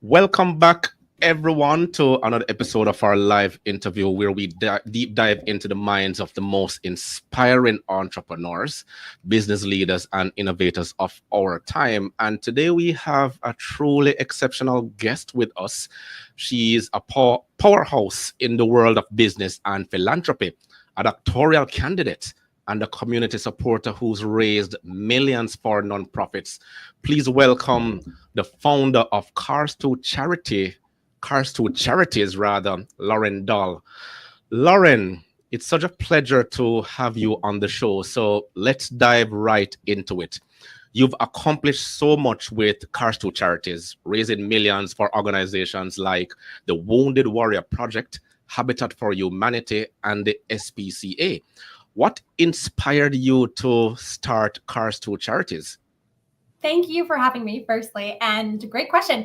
Welcome back, everyone, to another episode of our live interview where we deep dive into the minds of the most inspiring entrepreneurs, business leaders, and innovators of our time. And today we have a truly exceptional guest with us. She is a powerhouse in the world of business and philanthropy, a doctoral candidate, and a community supporter who's raised millions for nonprofits. Please welcome the founder of Cars to Charities, rather, Lauren Dahl. Lauren, it's such a pleasure to have you on the show. So let's dive right into it. You've accomplished so much with Cars to Charities, raising millions for organizations like the Wounded Warrior Project, Habitat for Humanity, and the SPCA. What inspired you to start Cars to Charities? Thank you for having me, firstly. And great question.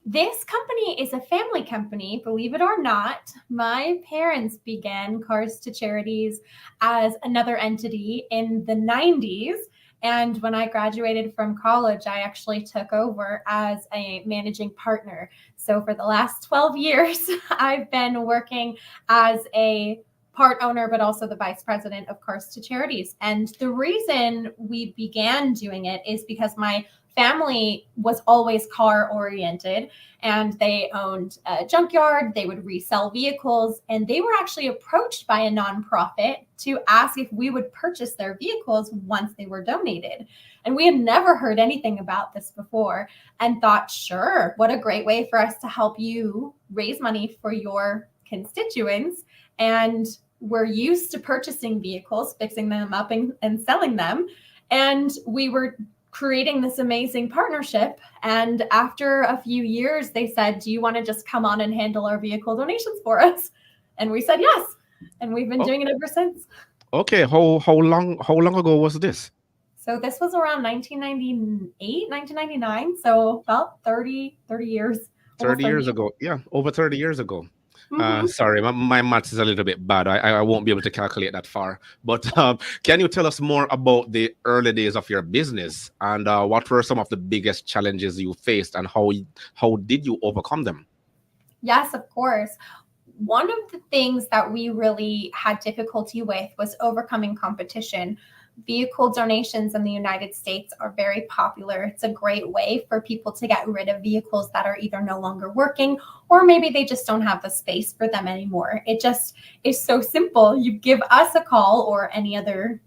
This company is a family company, believe it or not. My parents began Cars to Charities as another entity in the 90s. And when I graduated from college, I actually took over as a managing partner. So for the last 12 years, I've been working as a part owner, but also the vice president of Cars to Charities. And the reason we began doing it is because my family was always car oriented and they owned a junkyard. They would resell vehicles, and they were actually approached by a nonprofit to ask if we would purchase their vehicles once they were donated. And we had never heard anything about this before and thought, sure, what a great way for us to help you raise money for your constituents. And we're used to purchasing vehicles, fixing them up and selling them. And we were creating this amazing partnership. And after a few years, they said, do you want to just come on and handle our vehicle donations for us? And we said yes. And we've been Oh, doing it ever since. okay. How long ago was this? So this was around 1998, 1999. So about 30 years, almost 30 30 years years. ago. Yeah, over 30 years ago. Mm-hmm. Sorry, my maths is a little bit bad. I won't be able to calculate that far. But can you tell us more about the early days of your business and what were some of the biggest challenges you faced and how did you overcome them? Yes, of course. One of the things that we really had difficulty with was overcoming competition. Vehicle donations in the United States are very popular. It's a great way for people to get rid of vehicles that are either no longer working or maybe they just don't have the space for them anymore. It just is so simple. You give us a call or any other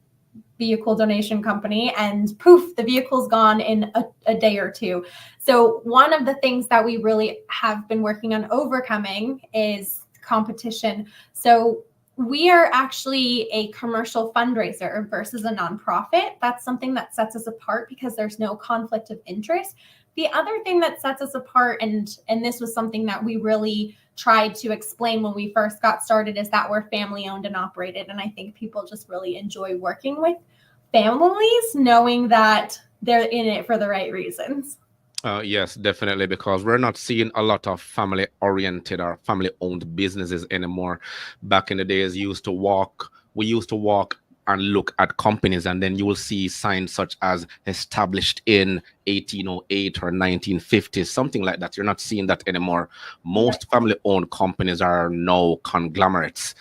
vehicle donation company and poof, the vehicle's gone in a day or two. So one of the things that we really have been working on overcoming is competition. So we are actually a commercial fundraiser versus a nonprofit. That's something that sets us apart because there's no conflict of interest. The other thing that sets us apart, and this was something that we really tried to explain when we first got started, is that we're family owned and operated. And I think people just really enjoy working with families, knowing that they're in it for the right reasons. Yes, definitely, because we're not seeing a lot of family oriented or family owned businesses anymore. Back in the days, we used to walk and look at companies, and then you will see signs such as established in 1808 or 1950s, something like that. You're not seeing that anymore. Right. Most family owned companies are now conglomerates,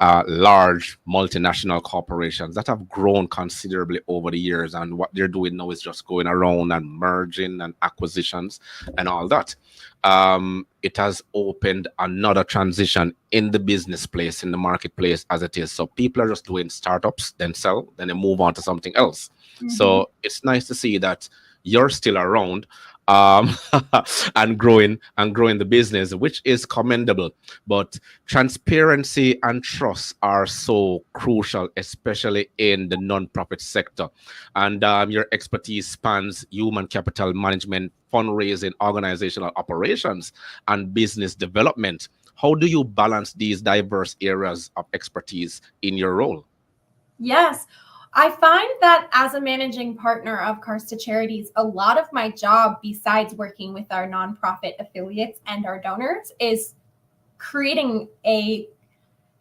large multinational corporations that have grown considerably over the years. And what they're doing now is just going around and merging and acquisitions and all that. It has opened another transition in the business place, in the marketplace as it is. So people are just doing startups, then sell, then they move on to something else. Mm-hmm. So it's nice to see that you're still around, um, and growing the business, which is commendable. But transparency and trust are so crucial, especially in the nonprofit sector. And your expertise spans human capital management, fundraising, organizational operations, and business development. How do you balance these diverse areas of expertise in your role? Yes. I find that as a managing partner of Cars to Charities, a lot of my job, besides working with our nonprofit affiliates and our donors, is creating a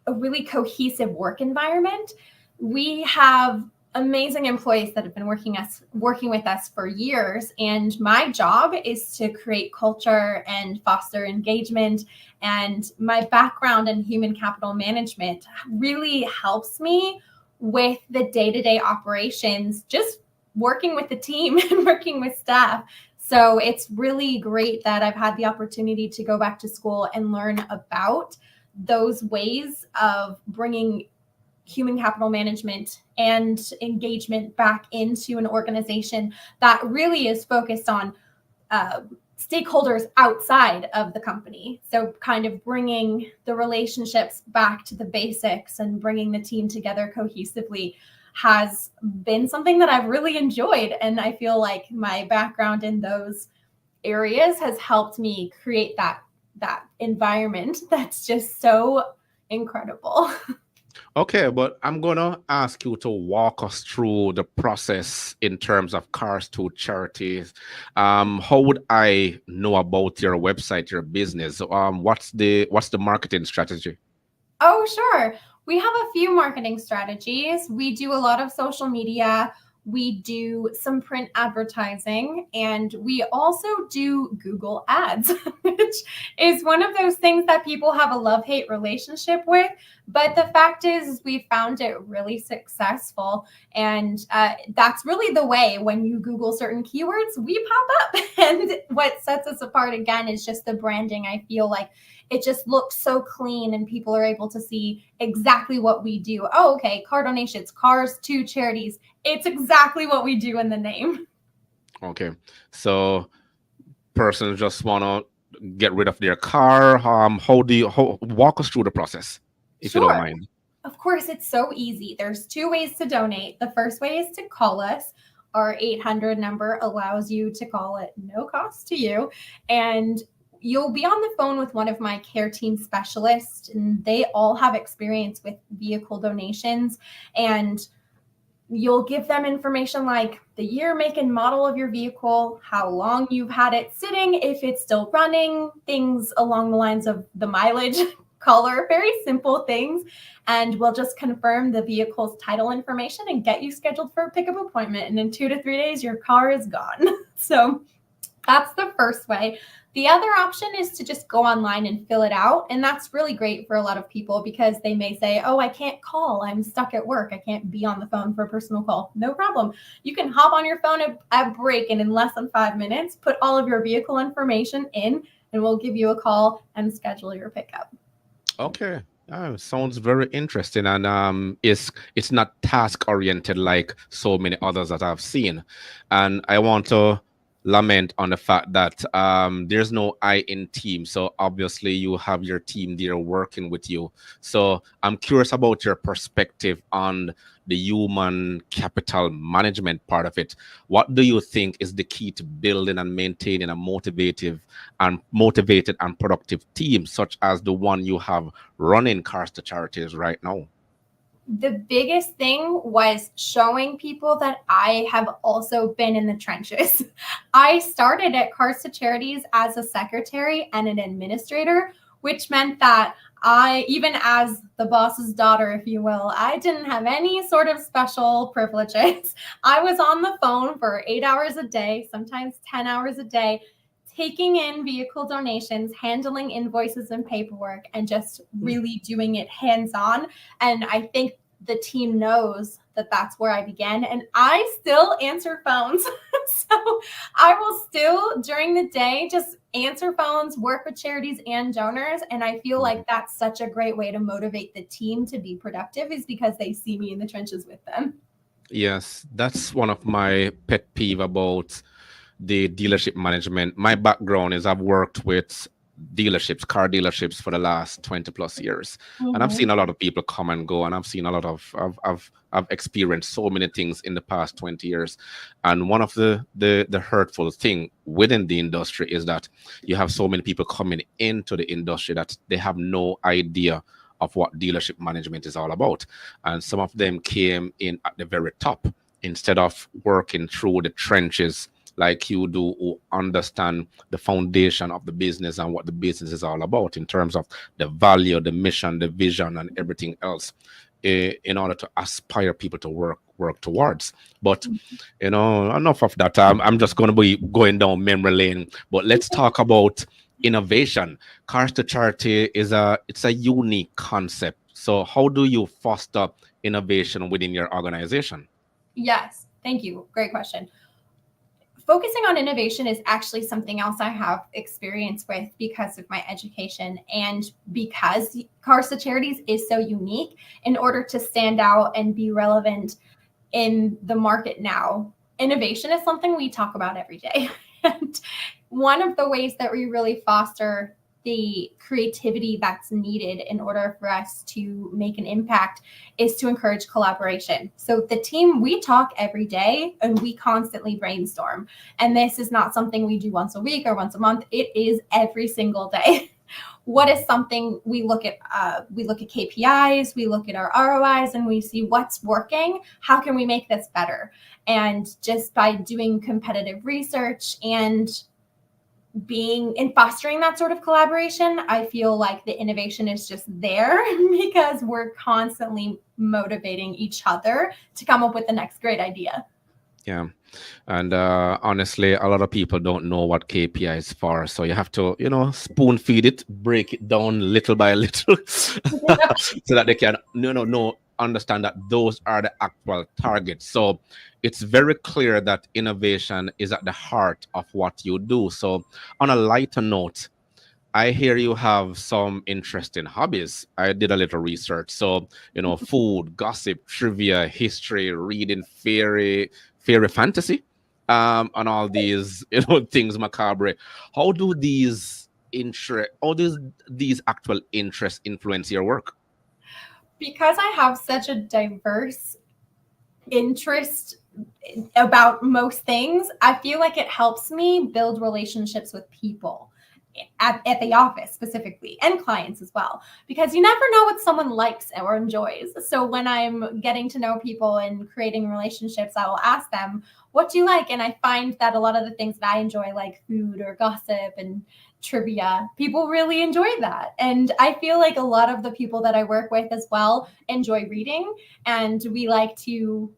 really cohesive work environment. We have amazing employees that have been working with us for years, and my job is to create culture and foster engagement. And my background in human capital management really helps me with the day-to-day operations, just working with the team and working with staff. So it's really great that I've had the opportunity to go back to school and learn about those ways of bringing human capital management and engagement back into an organization that really is focused on stakeholders outside of the company. So kind of bringing the relationships back to the basics and bringing the team together cohesively has been something that I've really enjoyed. And I feel like my background in those areas has helped me create that environment that's just so incredible. Okay, but I'm gonna ask you to walk us through the process in terms of Cars to Charities. How would I know about your website, your business? What's the marketing strategy? Oh, sure. We have a few marketing strategies. We do a lot of social media. We do some print advertising, and we also do Google Ads, which is one of those things that people have a love-hate relationship with. But the fact is, we found it really successful. And that's really the way. When you Google certain keywords, we pop up. And what sets us apart, again, is just the branding. I feel like it just looks so clean and people are able to see exactly what we do. Oh, okay, car donations, Cars to Charities. It's exactly what we do in the name. Okay, so persons just wanna get rid of their car. Walk us through the process, if you don't Sure. mind? Of course, it's so easy. There's two ways to donate. The first way is to call us. Our 800 number allows you to call at no cost to you. And you'll be on the phone with one of my care team specialists, and they all have experience with vehicle donations. And you'll give them information like the year, make, and model of your vehicle, how long you've had it sitting, if it's still running, things along the lines of the mileage, color, very simple things. And we'll just confirm the vehicle's title information and get you scheduled for a pickup appointment. And in 2 to 3 days, your car is gone. So that's the first way. The other option is to just go online and fill it out. And that's really great for a lot of people because they may say, oh, I can't call. I'm stuck at work. I can't be on the phone for a personal call. No problem. You can hop on your phone at break, and in less than 5 minutes, put all of your vehicle information in, and we'll give you a call and schedule your pickup. Okay. Sounds very interesting, and it's not task oriented like so many others that I've seen, and I want to lament on the fact that there's no I in team. So obviously you have your team there working with you. So I'm curious about your perspective on the human capital management part of it. What do you think is the key to building and maintaining a motivated and productive team, such as the one you have running Cars to Charities right now? The biggest thing was showing people that I have also been in the trenches. I started at Cars to Charities as a secretary and an administrator, which meant that I, even as the boss's daughter, if you will, I didn't have any sort of special privileges. I was on the phone for 8 hours a day, sometimes 10 hours a day, taking in vehicle donations, handling invoices and paperwork, and just really doing it hands-on. And I think the team knows that that's where I began. And I still answer phones. So I will still, during the day, just answer phones, work with charities and donors. And I feel like that's such a great way to motivate the team to be productive, is because they see me in the trenches with them. Yes, that's one of my pet peeve about the dealership management. My background is I've worked with dealerships, car dealerships for the last 20 plus years. And I've seen a lot of people come and go, and I've seen a lot of I've experienced so many things in the past 20 years. And one of the hurtful thing within the industry is that you have so many people coming into the industry that they have no idea of what dealership management is all about. And some of them came in at the very top instead of working through the trenches like you do, who understand the foundation of the business and what the business is all about in terms of the value, the mission, the vision, and everything else, in order to aspire people to work work towards. But enough of that. I'm just going to be going down memory lane. But let's talk about innovation. Cars to Charity it's a unique concept. So how do you foster innovation within your organization? Yes, thank you. Great question. Focusing on innovation is actually something else I have experience with because of my education and because Cars to Charities is so unique. In order to stand out and be relevant in the market now, innovation is something we talk about every day. And one of the ways that we really foster the creativity that's needed in order for us to make an impact is to encourage collaboration. So the team, we talk every day and we constantly brainstorm. And this is not something we do once a week or once a month. It is every single day. What is something we look at KPIs, we look at our ROIs, and we see what's working. How can we make this better? And just by doing competitive research and fostering that sort of collaboration, I feel like the innovation is just there because we're constantly motivating each other to come up with the next great idea. Yeah. And honestly, a lot of people don't know what KPI is for. So you have to, spoon feed it, break it down little by little so that they can, understand that those are the actual targets. So it's very clear that innovation is at the heart of what you do. So on a lighter note, I hear you have some interesting hobbies. I did a little research. So, food, gossip, trivia, history, reading, fairy fantasy, and all these, things macabre. How do these actual interests influence your work? Because I have such a diverse interest about most things, I feel like it helps me build relationships with people at the office specifically, and clients as well, because you never know what someone likes or enjoys. So when I'm getting to know people and creating relationships, I will ask them, what do you like? And I find that a lot of the things that I enjoy, like food or gossip and trivia, people really enjoy that. And I feel like a lot of the people that I work with as well enjoy reading, and we like to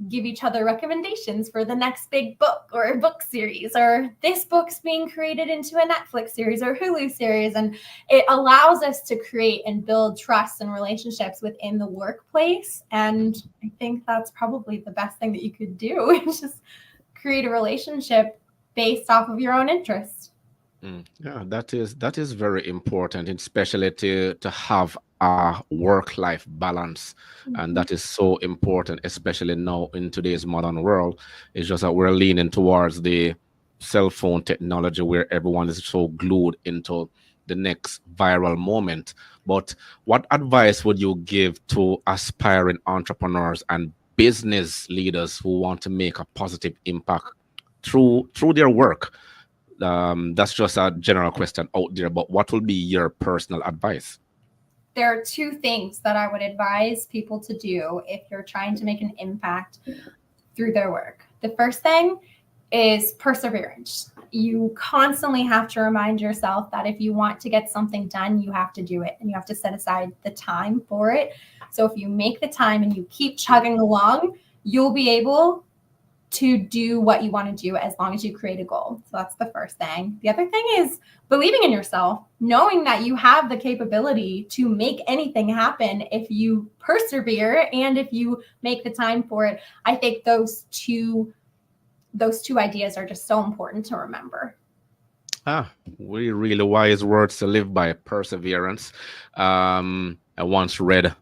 give each other recommendations for the next big book or book series, or this book's being created into a Netflix series or Hulu series. And it allows us to create and build trust and relationships within the workplace. And I think that's probably the best thing that you could do is just create a relationship based off of your own interests. Yeah, that is very important, especially to have a work-life balance, and that is so important, especially now in today's modern world. It's just that we're leaning towards the cell phone technology where everyone is so glued into the next viral moment. But what advice would you give to aspiring entrepreneurs and business leaders who want to make a positive impact through their work? That's just a general question out there, but what will be your personal advice? There are two things that I would advise people to do if you're trying to make an impact through their work. The first thing is perseverance. You constantly have to remind yourself that if you want to get something done, you have to do it, and you have to set aside the time for it. So if you make the time and you keep chugging along, you'll be able to do what you want to do as long as you create a goal. So that's the first thing. The other thing is believing in yourself, knowing that you have the capability to make anything happen if you persevere and if you make the time for it. I think those two ideas are just so important to remember. Really wise words to live by: perseverance. I once read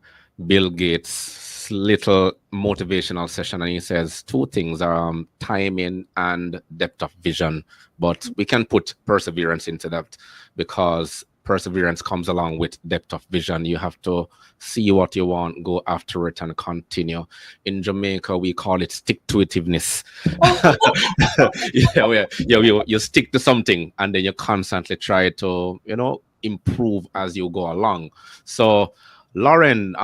Bill Gates' little motivational session, and he says two things: timing and depth of vision. But we can put perseverance into that, because perseverance comes along with depth of vision. You have to see what you want, go after it, and continue. In Jamaica, we call it stick-to-itiveness. You stick to something, and then you constantly try to, improve as you go along. So, Lauren,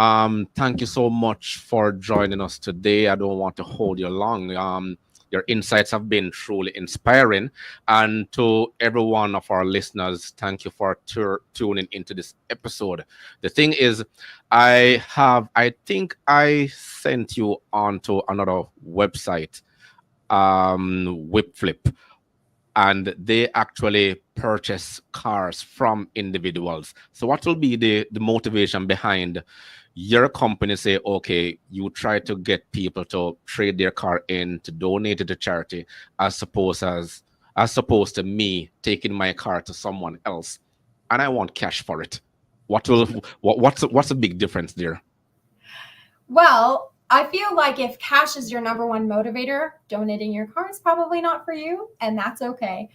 thank you so much for joining us today. I don't want to hold you long. Your insights have been truly inspiring. And to every one of our listeners, thank you for tuning into this episode. The thing is, I think I sent you onto another website, Whipflip, and they actually purchase cars from individuals. So what will be the motivation behind your company say, okay, you try to get people to trade their car in to donate it to charity, as opposed to me taking my car to someone else and I want cash for it. What's the big difference there? Well, I feel like if cash is your number one motivator, donating your car is probably not for you, and that's okay.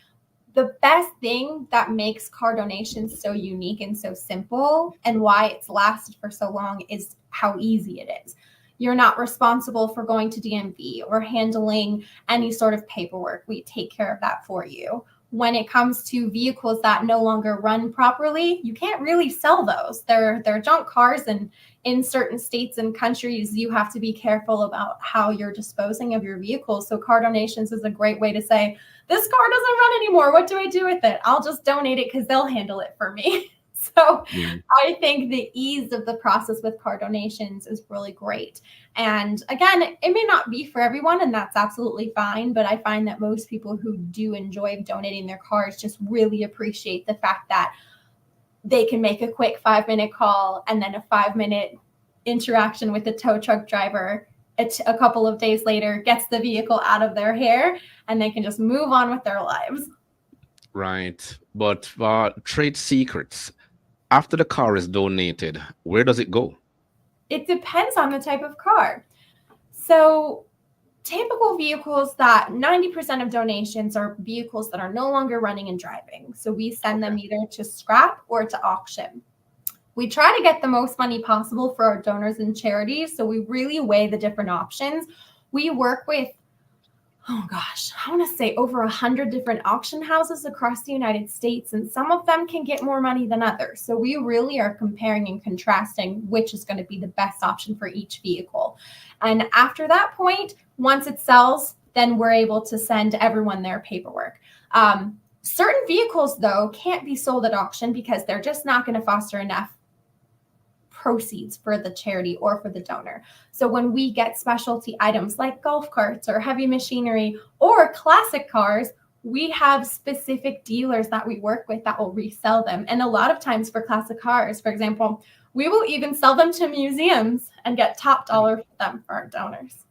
The best thing that makes car donations so unique and so simple and why it's lasted for so long is how easy it is. You're not responsible for going to DMV or handling any sort of paperwork. We take care of that for you. When it comes to vehicles that no longer run properly, you can't really sell those. They're junk cars, and in certain states and countries, you have to be careful about how you're disposing of your vehicles. So car donations is a great way to say, this car doesn't run anymore. What do I do with it? I'll just donate it because they'll handle it for me. So I think the ease of the process with car donations is really great. And again, it may not be for everyone, and that's absolutely fine. But I find that most people who do enjoy donating their cars just really appreciate the fact that they can make a quick 5-minute call and then a 5-minute interaction with the tow truck driver. A couple of days later, gets the vehicle out of their hair, and they can just move on with their lives. Right. But trade secrets. After the car is donated, where does it go? It depends on the type of car. So typical vehicles that 90% of donations are vehicles that are no longer running and driving. So we send them either to scrap or to auction. We try to get the most money possible for our donors and charities. So we really weigh the different options. We work with, I want to say over 100 different auction houses across the United States, and some of them can get more money than others. So we really are comparing and contrasting which is going to be the best option for each vehicle. And after that point, once it sells, then we're able to send everyone their paperwork. Certain vehicles, though, can't be sold at auction because they're just not going to foster enough proceeds for the charity or for the donor. So when we get specialty items like golf carts or heavy machinery or classic cars, we have specific dealers that we work with that will resell them. And a lot of times for classic cars, for example, we will even sell them to museums and get top dollar for them for our donors.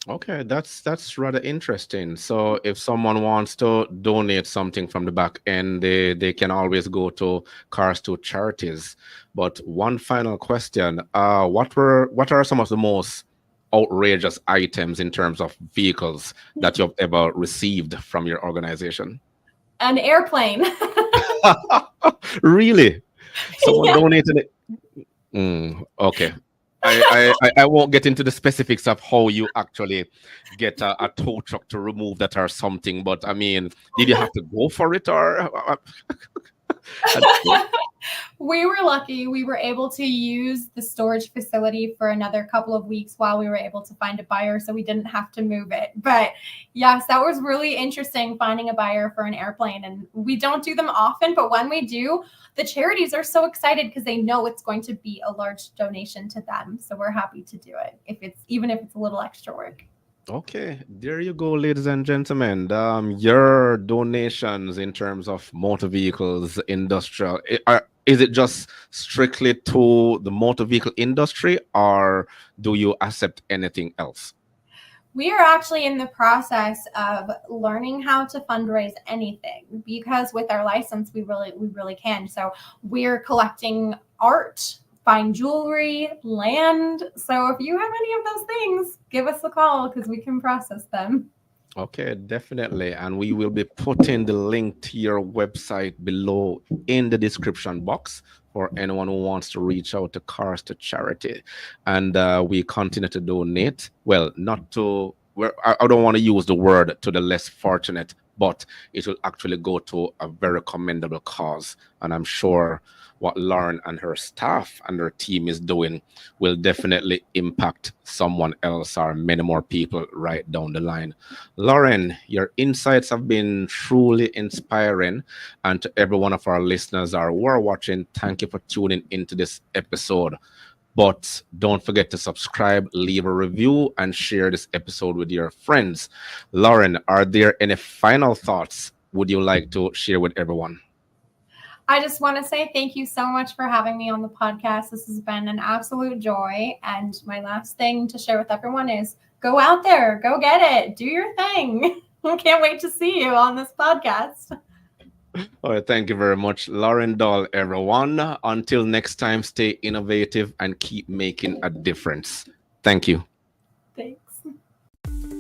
Okay, that's rather interesting. So if someone wants to donate something from the back end, they can always go to Cars to Charities. But one final question: what are some of the most outrageous items in terms of vehicles that you've ever received from your organization? An airplane. Really? Someone Yeah. donated it? Okay. I won't get into the specifics of how you actually get a tow truck to remove that or something, but I mean, did you have to go for it or? We were lucky. We were able to use the storage facility for another couple of weeks while we were able to find a buyer, so we didn't have to move it. But yes, that was really interesting finding a buyer for an airplane. And we don't do them often, but when we do, the charities are so excited because they know it's going to be a large donation to them. So we're happy to do it even if it's a little extra work. Okay, there you go, ladies and gentlemen. Your donations in terms of motor vehicles, industrial, is it just strictly to the motor vehicle industry, or do you accept anything else? We are actually in the process of learning how to fundraise anything because with our license, we really can. So we're collecting art, fine jewelry, land. So if you have any of those things, give us a call because we can process them. Okay, definitely. And we will be putting the link to your website below in the description box for anyone who wants to reach out to Cars to Charity. And we continue to donate. Well, not to, I don't want to use the word to the less fortunate, but it will actually go to a very commendable cause. And I'm sure what Lauren and her staff and her team is doing will definitely impact someone else or many more people right down the line. Lauren, your insights have been truly inspiring. And to every one of our listeners or who are watching, thank you for tuning into this episode. But don't forget to subscribe, leave a review, and share this episode with your friends. Lauren, are there any final thoughts would you like to share with everyone? I just want to say thank you so much for having me on the podcast. This has been an absolute joy. And my last thing to share with everyone is go out there, go get it, do your thing. Can't wait to see you on this podcast. All right, thank you very much, Lauren Dahl, everyone. Until next time, stay innovative and keep making a difference. Thank you. Thanks.